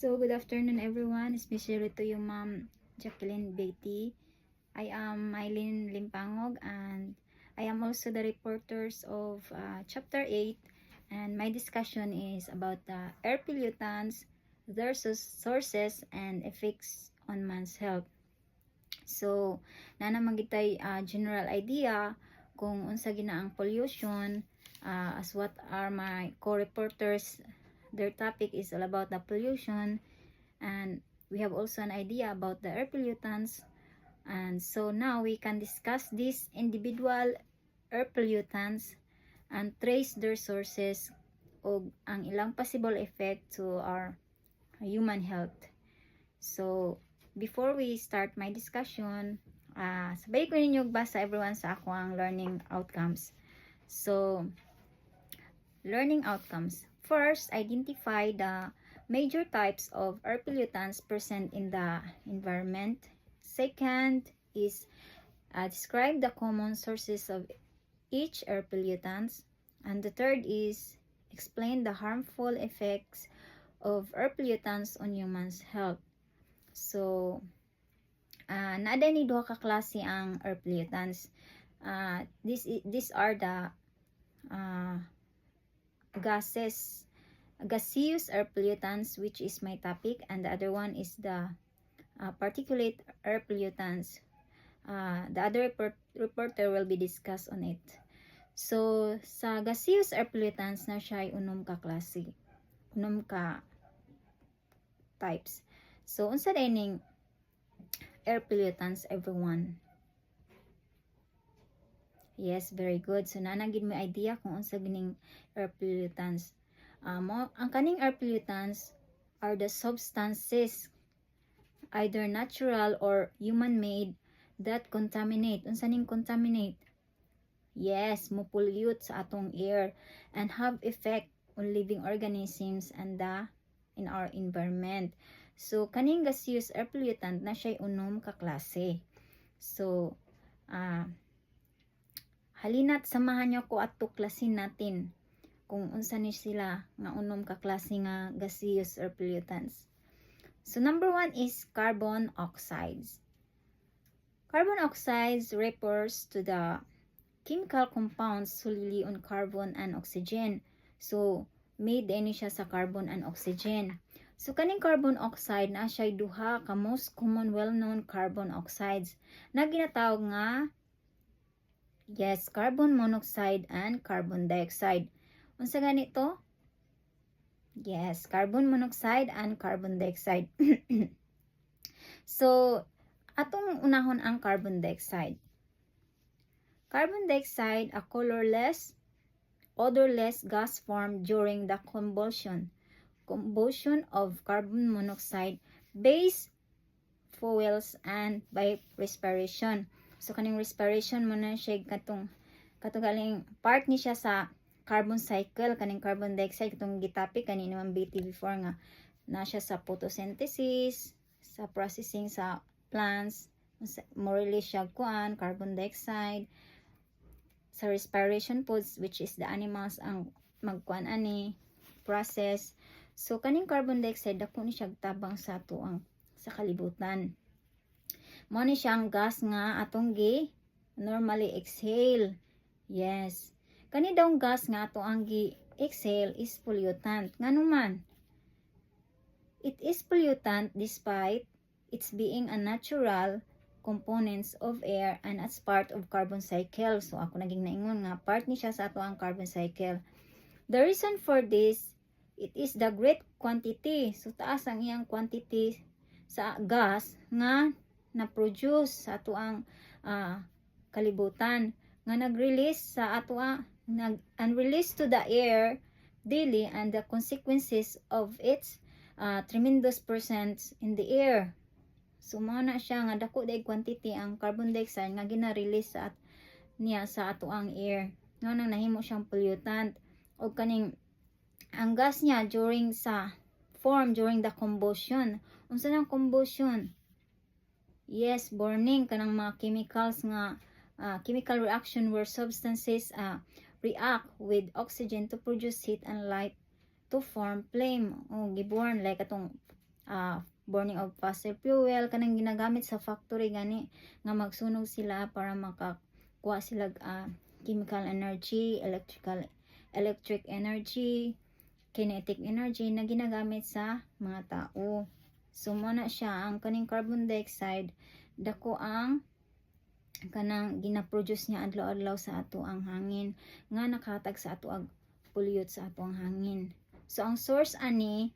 So, good afternoon everyone, especially to you Ma'am Jacqueline Beatty. I am Mylene Limpangog and I am also the reporters of Chapter 8, and my discussion is about the air pollutants, their sources and effects on man's health. So, naman gitay general idea kung unsa gina ang pollution, as what are my co-reporters, their topic is all about the pollution, and we have also an idea about the air pollutants. And so now we can discuss these individual air pollutants and trace their sources o ang ilang possible effect to our human health. So before we start my discussion, sabay ko ninyo basa everyone sa ako ang learning outcomes. So learning outcomes. First, identify the major types of air pollutants present in the environment. Second is describe the common sources of each air pollutants. And the third is explain the harmful effects of air pollutants on humans' health. So, naada ni duha ka klase ang air pollutants. These are the gaseous air pollutants, which is my topic, and the other one is the particulate air pollutants. The other reporter will be discussed on it. So sa gaseous air pollutants na siya ay unom ka klase, unom ka types. So unsa dining air pollutants everyone? Yes, very good. So nanagid mo idea kung unsa gining air pollutants. Ang kaning air pollutants are the substances, either natural or human-made, that contaminate. Unsa ning contaminate? Yes, mo pollute sa atong air and have effect on living organisms and in our environment. So kaning gaseous air pollutant na siya unom ka klase. So halina't samahan niyo ko at tuklasin natin kung unsa ni sila nga unom ka klase nga gaseous air pollutants. So number 1 is carbon oxides. Carbon oxides refers to the chemical compounds solely on carbon and oxygen. So made din siya sa carbon and oxygen. So kaning carbon oxide na siya duha ka most common well-known carbon oxides na ginatawag nga carbon monoxide and carbon dioxide. Unsa ganito? Yes, carbon monoxide and carbon dioxide. So, atong unahon ang carbon dioxide. Carbon dioxide, a colorless, odorless gas formed during the combustion of carbon monoxide based fuels and by respiration. So kaning respiration mo na siya katong galing part ni siya sa carbon cycle. Kaning carbon dioxide katong gitopic kanino man BT before nga na siya sa photosynthesis, sa processing sa plants, more or less siya kuan carbon dioxide sa respiration foods, which is the animals ang magkuan ani process. So kaning carbon dioxide dako ni siya tabang sa tuang sa kalibutan. Mao ni siyang gas nga atong normally exhale. Yes. Kani daw gas nga ato ang exhale is pollutant. Ngano man? It is pollutant despite its being a natural components of air and as part of carbon cycle. So ako naging naingon nga part ni siya sa ato ang carbon cycle. The reason for this, it is the great quantity. So taas ang iyang quantity sa gas nga na-produce sa ato ang kalibutan nga nag-release sa ato unreleased to the air daily, and the consequences of its tremendous presence in the air. So mao na siya nga dako day quantity ang carbon dioxide nga gina-release niya sa ato ang air. Ngano nang nahimo siyang pollutant. O kaning ang gas niya during the combustion. Unsa nang combustion? Yes, burning kanang mga chemicals nga chemical reaction where substances react with oxygen to produce heat and light to form flame. O giborn like atong burning of fossil fuel kanang ginagamit sa factory gani nga magsunog sila para makakuha sila chemical energy, electric energy, kinetic energy na ginagamit sa mga tao. So muna siya ang kaning carbon dioxide dako ang kanang ginaproduce niya adlaw-adlaw sa ato ang hangin nga nakahatag sa ato ang pollute sa ato ang hangin. So ang source ani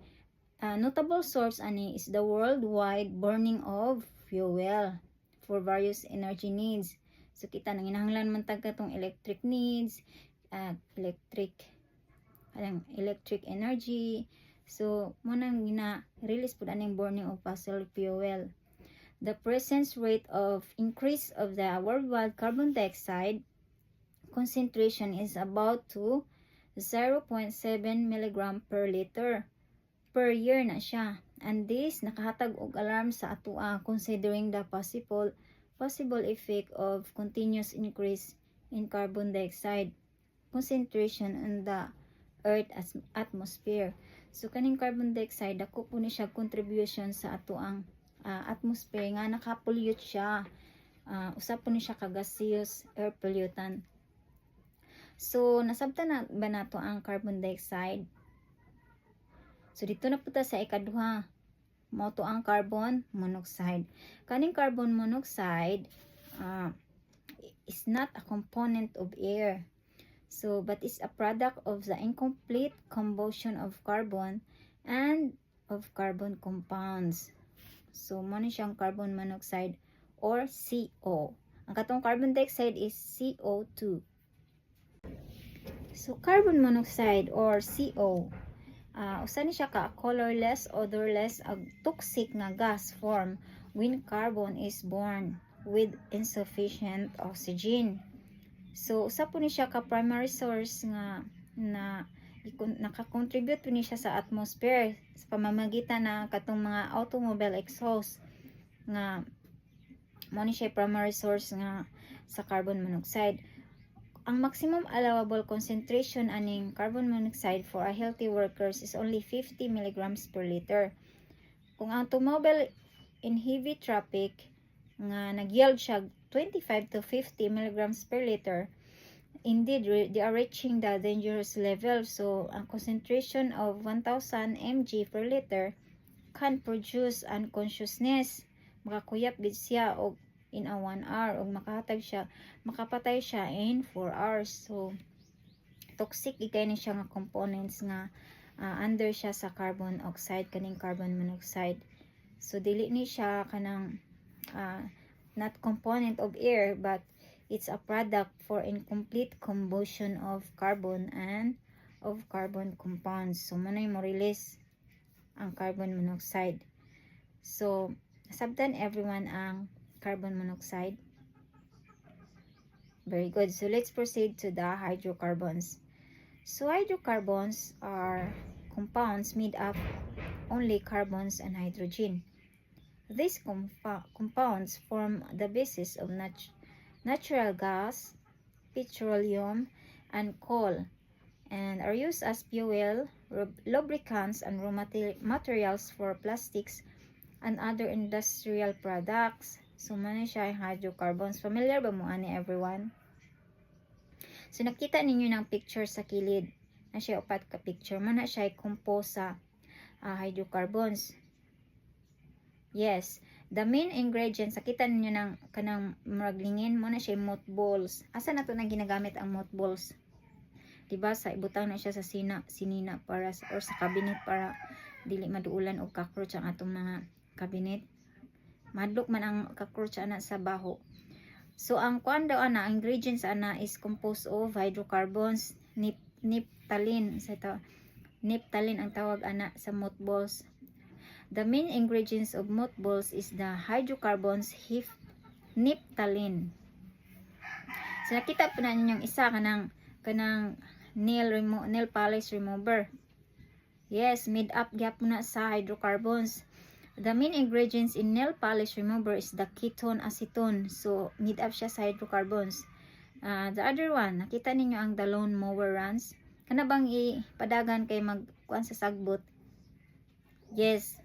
notable source ani is the worldwide burning of fuel for various energy needs. So kita nang inahanglan man tag katong electric needs, electric energy. So mo nang gina-release pud aning burning of fossil fuel. The present rate of increase of the worldwide carbon dioxide concentration is about to 0.7 mg per liter per year na siya. And this nakahatag og alarm sa atoa considering the possible effect of continuous increase in carbon dioxide concentration in the earth atmosphere. So kaning carbon dioxide dako po ni siya contribution sa ato ang atmosphere nga naka-pollute siya. Usa po ni siya ka gaseous air pollutant. So nasabtan na ba nato ang carbon dioxide? So dito na puta sa ikaduha. Mao to ang carbon monoxide. Kaning carbon monoxide is not a component of air. So but is a product of the incomplete combustion of carbon and of carbon compounds. So mo ni siyang carbon monoxide or CO. Ang katong carbon dioxide is CO2. So carbon monoxide or CO usa ni siya ka colorless, odorless, ag toxic nga gas form when carbon is born with insufficient oxygen. So usa po ni siya ka primary source nga naka-contribute ni siya sa atmosphere sa pamamagitan na katong mga automobile exhaust nga mo ni siya primary source nga sa carbon monoxide. Ang maximum allowable concentration aning carbon monoxide for a healthy workers is only 50 mg per liter. Kung ang automobile in heavy traffic nga nag-yield siya 25 to 50 mg per liter, indeed they are reaching the dangerous level. So ang concentration of 1000 mg per liter can produce unconsciousness, makakuyap gid siya og in a 1 hour o makapatay siya in 4 hours. So toxic ikay ni siya nga components nga under siya sa carbon oxide kaning carbon monoxide. So dili ni siya kanang not component of air but it's a product for incomplete combustion of carbon and of carbon compounds. So manay mo release ang carbon monoxide. So sabtan everyone ang carbon monoxide. Very good. So let's proceed to the hydrocarbons. So hydrocarbons are compounds made up only carbons and hydrogen. These compounds form the basis of natural gas, petroleum, and coal, and are used as fuel, lubricants, and raw materials for plastics and other industrial products. So man siya yung hydrocarbons. Familiar ba mo ani everyone? So nakita ninyo ng picture sa kilid na siya upat ka picture. Man na siya composed sa hydrocarbons. Yes, the main ingredients nakita ninyo ng kanang muraglingin mo na siya mothballs. Asa na to nang ginagamit ang mothballs? Diba sa ibutang na siya sa sinina para or sa cabinet para dili maduulan og cockroach ang atong mga cabinet. Madlok man ang cockroach ana sa baho. So ang kuan daw ana, ingredients ana is composed of hydrocarbons, naphthalene. Sa ito, naphthalene ang tawag ana sa mothballs. The main ingredients of mothballs is the hydrocarbons naphthalene. So nakita po na ninyong isa kanang nail polish remover. Yes, made up gyapon na sa hydrocarbons. The main ingredients in nail polish remover is the ketone acetone. So, made up siya sa hydrocarbons. The other one, nakita ninyo ang the lawn mower runs. Kana bang ipadagan kay magkuan sa sagbot? Yes.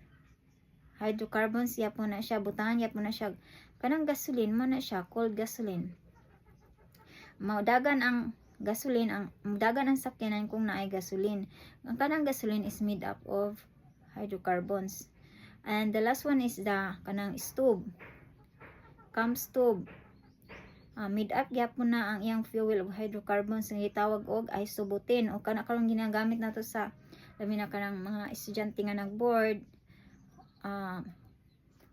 hydrocarbons yapon na siya, butangan yapon na siya kanang gasoline mo na siya, cold gasoline. Maudagan ang gasoline, ang dagan ang sakyanan kung naay gasoline. Ang kanang gasoline is made up of hydrocarbons. And the last one is the kanang stove, camp stove. Made up gyapon na ang iyang fuel of hydrocarbons nga gitawag og isobutane, o kana karong ginagamit nato sa labi na kanang mga estudyante nga nagboard,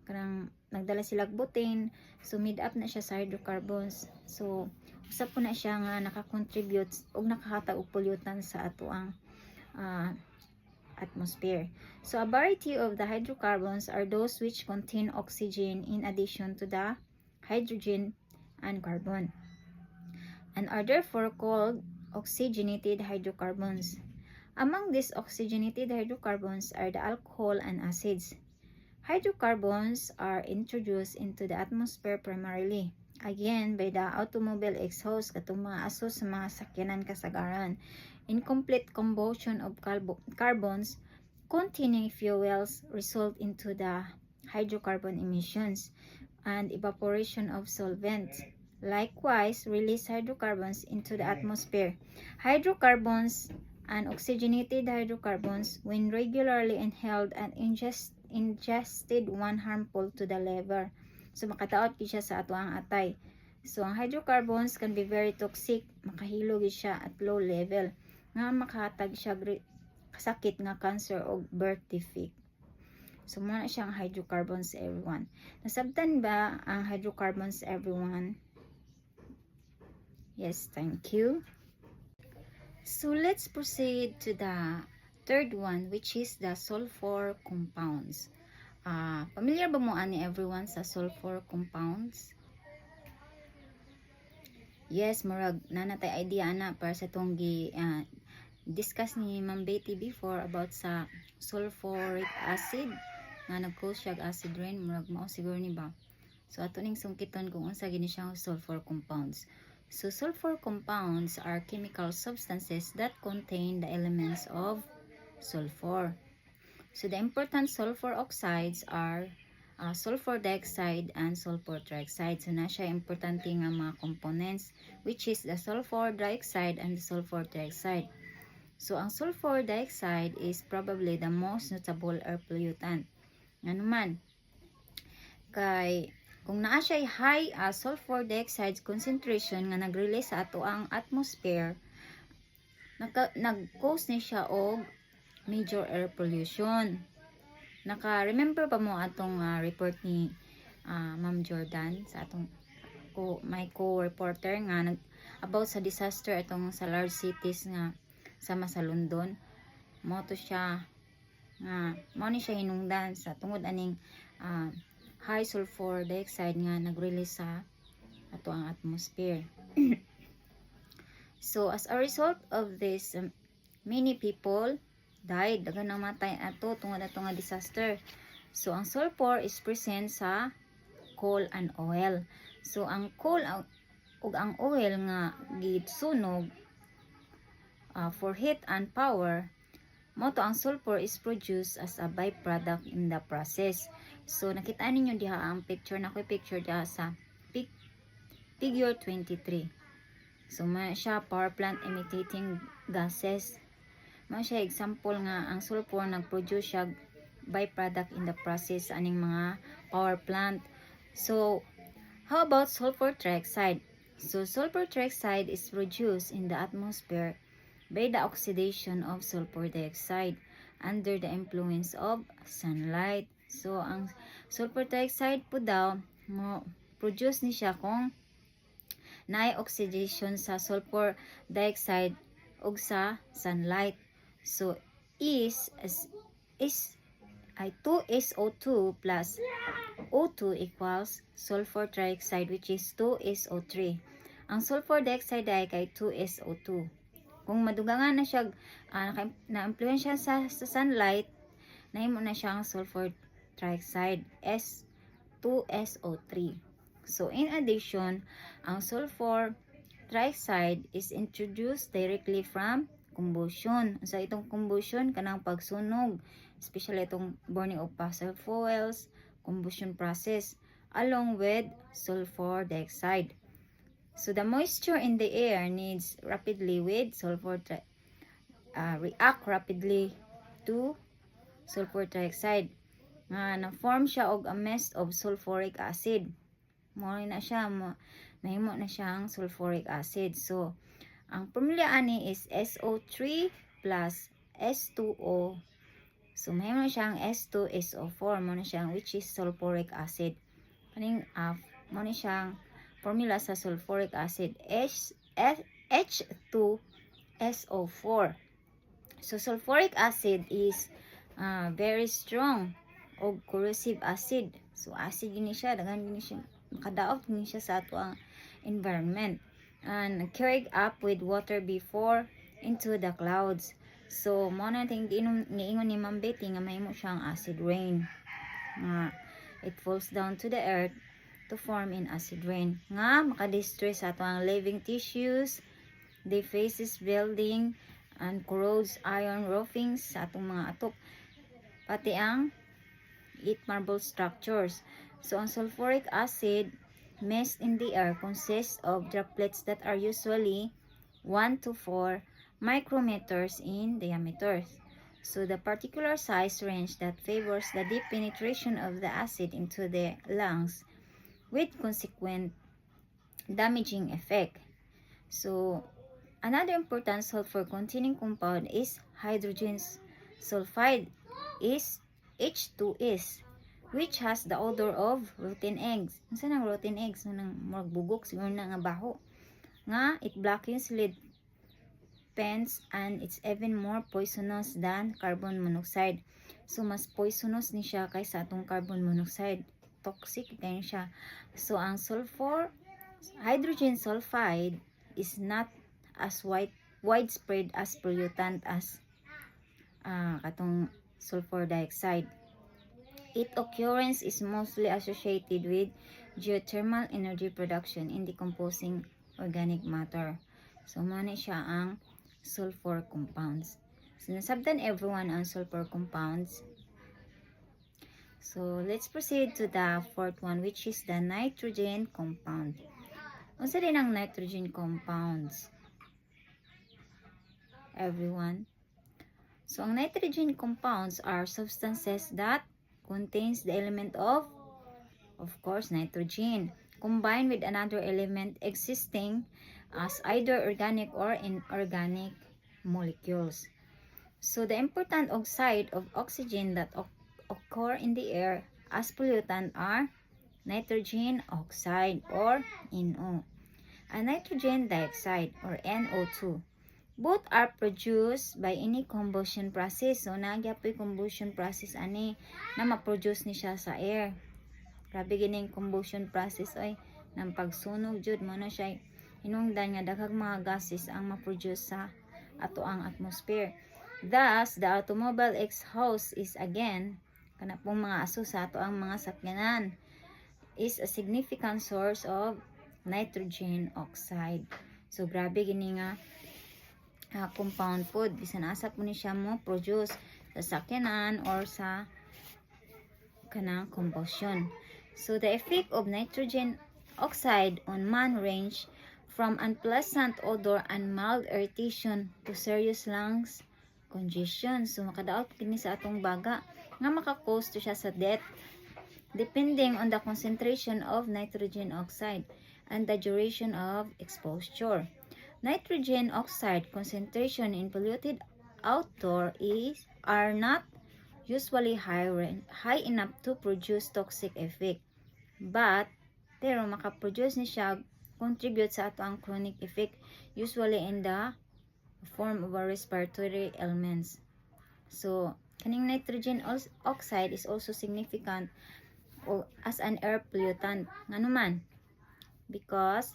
kanang nagdala sila og butane, so made up na siya sa hydrocarbons. So usa po na siya nga naka-contribute og nakakatag og pollutant sa ato ang atmosphere. So a variety of the hydrocarbons are those which contain oxygen in addition to the hydrogen and carbon, and are therefore called oxygenated hydrocarbons. Among these oxygenated hydrocarbons are the alcohol and acids. Hydrocarbons are introduced into the atmosphere primarily, again, by the automobile exhaust katong mga aso sa mga sakyanan kasagaran. Incomplete combustion of carbons containing fuels result into the hydrocarbon emissions and evaporation of solvents. Likewise, release hydrocarbons into the atmosphere. Hydrocarbons and oxygenated hydrocarbons, when regularly inhaled and ingested, one harmful to the liver. So makataot siya sa ato ang atay. So ang hydrocarbons can be very toxic, makahilo siya at low level nga makahatag siya kasakit nga cancer o birth defect. So muna siyang hydrocarbons, everyone. Nasabtan ba ang hydrocarbons, everyone? Yes, thank you. So let's proceed to the third one, which is the sulfur compounds. Familiar ba mo ani everyone sa sulfur compounds? Yes, murag nanatay idea na para sa tong discuss ni Ma'am Betty before about sa sulfuric acid nga nag-cause siya acid rain, murag mao siguro ni ba. So ato ning sungkiton kung unsa gini siya sulfur compounds. So sulfur compounds are chemical substances that contain the elements of sulfur. So the important sulfur oxides are sulfur dioxide and sulfur trioxide. So na siya importante nga mga components, which is the sulfur dioxide and the sulfur trioxide. So ang sulfur dioxide is probably the most notable air pollutant. Ano man, kay kung naa siya high sulfur dioxide concentration nga nag-release sa ato ang atmosphere, nag-cause ni siya og major air pollution. Naka-remember pa mo atong report ni Ma'am Jordan sa atong my co-reporter nga about sa disaster atong sa large cities nga sama sa London. Mo to siya nga mao ni siya hinungdan sa tungod aning high sulfur dioxide nga nag-release sa ato ang atmosphere. So as a result of this, many people died, dagan namatay ato tungod ato nga disaster. So ang sulfur is present sa coal and oil. So ang coal ug ang oil nga gisunog for heat and power, mo to ang sulfur is produced as a byproduct in the process. So nakita ninyo diha ang picture, na ko picture diha sa figure 23. So man siya power plant emitting gases. Man siya example nga ang sulfur nag-produce siya byproduct in the process aning mga power plant. So how about sulfur trioxide? So sulfur trioxide is produced in the atmosphere by the oxidation of sulfur dioxide under the influence of sunlight. So ang sulfur dioxide po daw mo produce ni siya kung naay oxidation sa sulfur dioxide ug sa sunlight. So is 2SO2 plus O2 equals sulfur trioxide, which is 2SO3. Ang sulfur dioxide ay kay 2SO2. Kung madugangan na siya, na-influensya sa sunlight, nahimo na siya ang sulfur trioxide, S2SO3. So, in addition, ang sulfur trioxide is introduced directly from combustion. Sa itong combustion kanang pagsunog, especially itong burning of fossil fuels, combustion process, along with sulfur dioxide. So the moisture in the air needs rapidly with react rapidly to sulfur dioxide nga na-form siya og a mist of sulfuric acid. Mahimo na siyang sulfuric acid. So ang formula ani is SO3 plus S2O. So mahimo na siyang S2SO4 mo na siyang which is sulfuric acid. Kaning mo na siyang formula sa sulfuric acid H2SO4. So sulfuric acid is very strong o corrosive acid. So acid gini siya, daghan gini siya, makadaot gini siya sa ato ang environment and carried up with water before into the clouds. So mo na ting giingon ni Ma'am Betty nga mahimo siyang acid rain. It falls down to the earth to form in acid rain nga makadestroy sa ato ang living tissues, defaces building and corrodes iron roofings sa atong mga atop, pati ang marble structures. So ang sulfuric acid mist in the air consists of droplets that are usually 1 to 4 micrometers in diameter. So the particular size range that favors the deep penetration of the acid into the lungs with consequent damaging effect. So another important sulfur containing compound is hydrogen sulfide is H2S, which has the odor of rotten eggs. Unsa nang rotten eggs? Nang magbugok siguro na nga baho. Nga it blackens lead pens and it's even more poisonous than carbon monoxide. So mas poisonous ni siya kaysa atong carbon monoxide. Toxic kay siya. So ang hydrogen sulfide is not as widespread as pollutant as katong sulfur dioxide. Its occurrence is mostly associated with geothermal energy production in decomposing organic matter. So muna siya ang sulfur compounds. So nasabtan everyone ang sulfur compounds. So let's proceed to the fourth one, which is the nitrogen compound. Unsa din ang nitrogen compounds? Everyone. So ang nitrogen compounds are substances that contains the element of course, nitrogen, combined with another element existing as either organic or inorganic molecules. So the important oxide of oxygen that occur in the air as pollutant are nitrogen oxide or NO and nitrogen dioxide or NO2. Both are produced by any combustion process. So nagyapoy combustion process ani na ma-produce ni siya sa air. Grabe gining combustion process ay nang pagsunog jud mo na siya hinungdan nga daghang mga gases ang ma-produce sa ato ang atmosphere. Thus, the automobile exhaust is again kana pong mga aso sa ato ang mga sakyanan is a significant source of nitrogen oxide. So grabe gini nga compound food bisan asa po ni siya mo produce sa sakyanan or sa kanang combustion. So the effect of nitrogen oxide on man range from unpleasant odor and mild irritation to serious lungs congestion. So makadaot kini sa atong baga nga maka-cause to siya sa death depending on the concentration of nitrogen oxide and the duration of exposure. Nitrogen oxide concentration in polluted outdoor are not usually high enough to produce toxic effect. But pero makaproduce ni siya contribute sa ato ang chronic effect usually in the form of a respiratory ailments. So kaning nitrogen oxide is also significant as an air pollutant nganuman because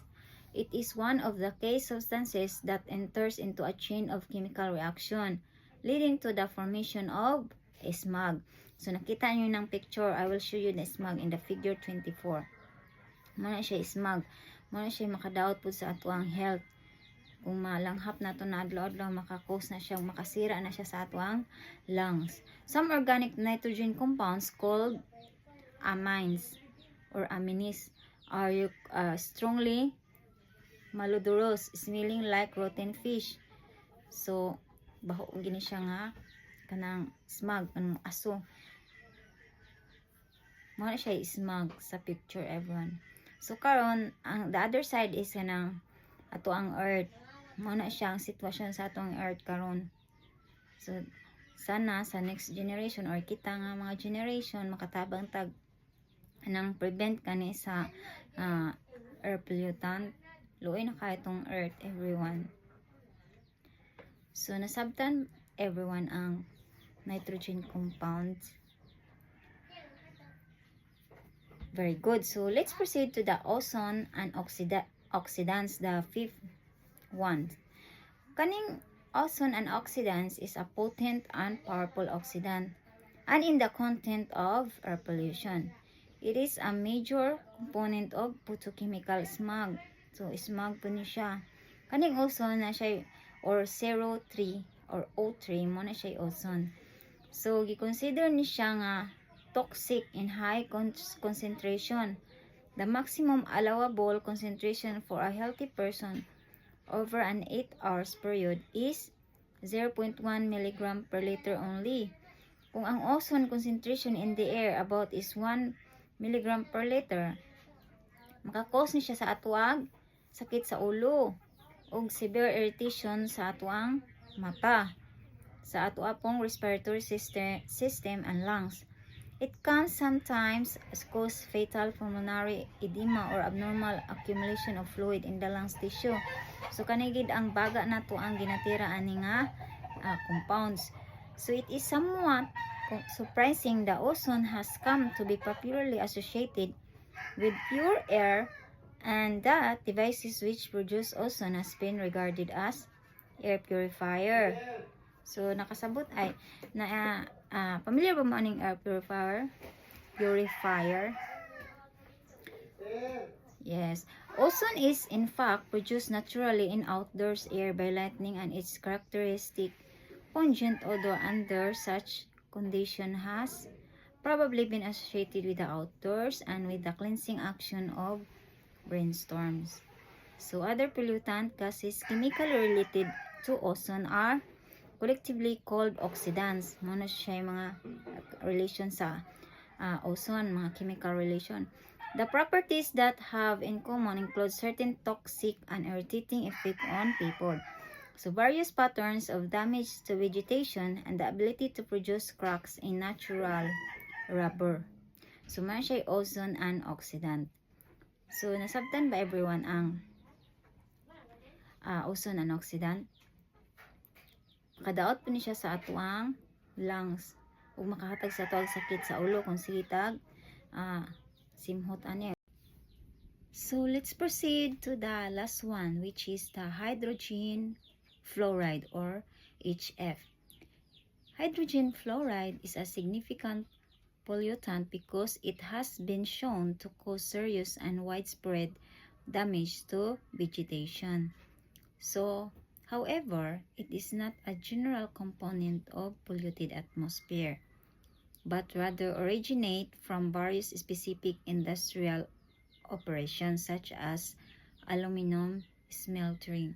it is one of the key substances that enters into a chain of chemical reaction leading to the formation of smog. So nakita nyo ng picture, I will show you the smog in the figure 24. Muna siya smog. Muna siya makadaot po sa ato ang health. kung malanghap na to na adlaw-adlaw, makakos na siya, makasira na siya sa atuang lungs. Some organic nitrogen compounds called amines or amines are strongly malodorous, smelling like rotten fish. So baho gini siya nga kanang smog, kanang aso. Mao na siya smog sa picture, everyone. So karon ang the other side is kanang ato ang earth. Mao na siya ang sitwasyon sa atong earth karon. So sana sa next generation or kita nga mga generation makatabang tag nang prevent kani sa air pollutant. Luoy na kay itong earth, everyone. So nasabtan everyone ang nitrogen compounds. Very good. So let's proceed to the ozone and oxidants, the fifth one. Kaning ozone and oxidants is a potent and powerful oxidant and in the content of air pollution. It is a major component of photochemical smog. So smog po ni siya. Kaning ozone na siya or CO3 or O3 mo na siya ozone. So gi-consider ni siya nga toxic in high concentration. The maximum allowable concentration for a healthy person over an 8 hours period is 0.1 mg per liter only. Kung ang ozone concentration in the air about is 1 mg per liter, makakos ni siya sa atuang sakit sa ulo ug severe irritation sa atuang mata, sa atuapong respiratory system and lungs. It can sometimes cause fatal pulmonary edema or abnormal accumulation of fluid in the lungs tissue. So kanigid ang baga nato ang ginatira ani nga compounds. So it is somewhat surprising the ozone has come to be popularly associated with pure air and that devices which produce ozone has been regarded as air purifier. So nakasabot ay na familiar ba mo aning air purifier? Yes. Ozone is in fact produced naturally in outdoors air by lightning and its characteristic pungent odor under such condition has probably been associated with the outdoors and with the cleansing action of brainstorms. So other pollutant gases chemically related to ozone are collectively called oxidants. Muna siya yung mga relation sa ozone, mga chemical relation. The properties that have in common include certain toxic and irritating effect on people. So various patterns of damage to vegetation and the ability to produce cracks in natural rubber. So man siya ozone and oxidant. So nasabtan ba everyone ang ozone and oxidant? Kadaot po ni siya sa atuang lungs ug makahatag sa atuang sakit sa ulo kung sikitag simhot ani. So let's proceed to the last one, which is the hydrogen fluoride or HF. Hydrogen fluoride is a significant pollutant because it has been shown to cause serious and widespread damage to vegetation. So however, it is not a general component of polluted atmosphere, but rather originate from various specific industrial operations such as aluminum smelting.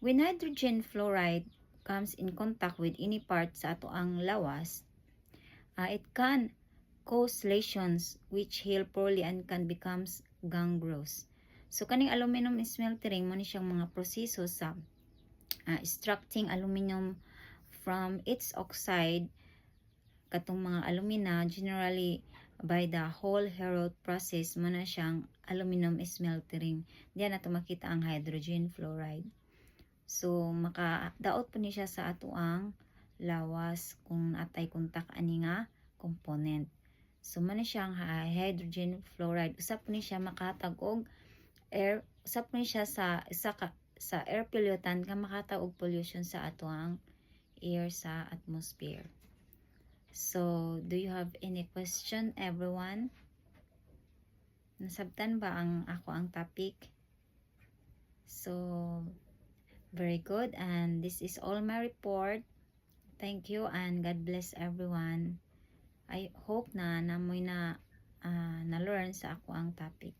When hydrogen fluoride comes in contact with any part sa atoang lawas, it can cause lesions which heal poorly and can become gangrenous. So kaning aluminum smelting mo ni siyang mga proseso sa extracting aluminum from its oxide katong mga alumina generally by the whole Heroult process mo na siyang aluminum smelting. Diyan nato makita ang hydrogen fluoride. So makadaot po ni siya sa atuang lawas kung atay kontak ani nga component. So mo na siyang hydrogen fluoride. Usap po ni siya makahatag og air, usap po ni siya sa sa air pollutant nga makatag og pollution sa atuang air sa atmosphere. So, do you have any question, everyone? Nasabtan ba ang topic? So, Very good. And this is all my report. Thank you and God bless everyone. I hope na namoy na na-learn sa ako ang topic.